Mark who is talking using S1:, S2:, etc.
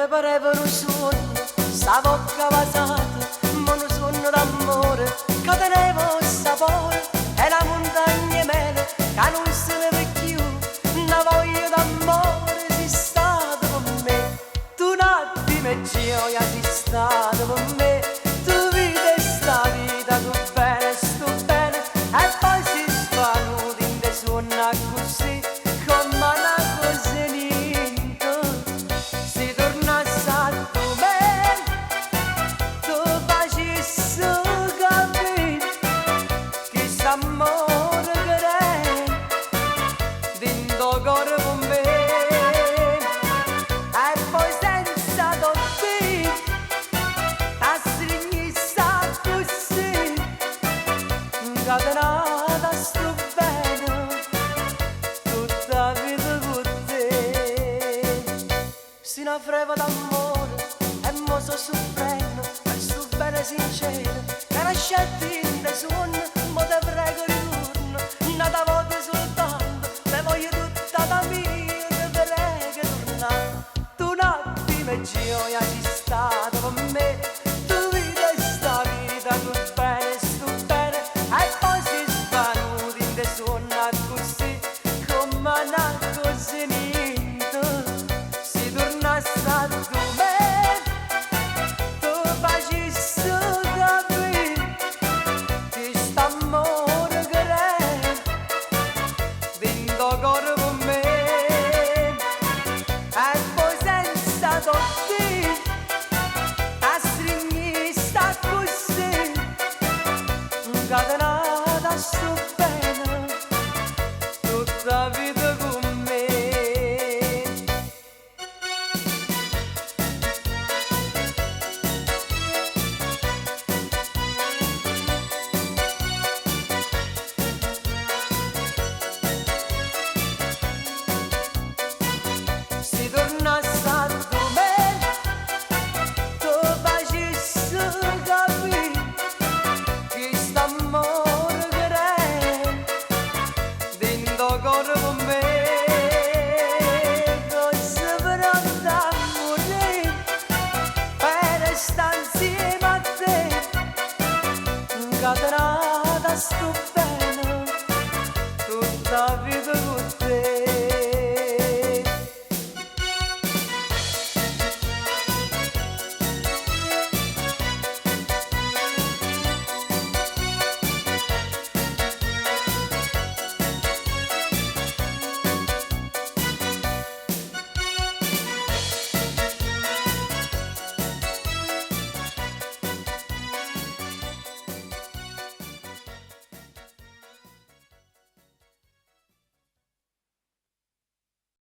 S1: mi pareva un sogno, stavo cavasata, ma un sogno d'amore, che tenevo sapore, e la montagna mele, che non se ne vede più, una voglia d'amore si stata con me, tu un attimo e gioia si stata con me, tu vita e sta vita, tu bene, e poi si svaluta in te suona così, come una cosa niente, si torna a salto bene, tu facessi capire che s'amore che è dentro cuore con me, e poi senza dotti a stringissa così, incatenata sto bene tutta vita con te. Si una freva d'amore e mo so soffrendo per sto bene sincero, che la scetti in te suono, mo te prego ritorno, nata voce soltanto, te voglio tutta da mia, te prego tornare, tu un attimo e gioia ci stata con me.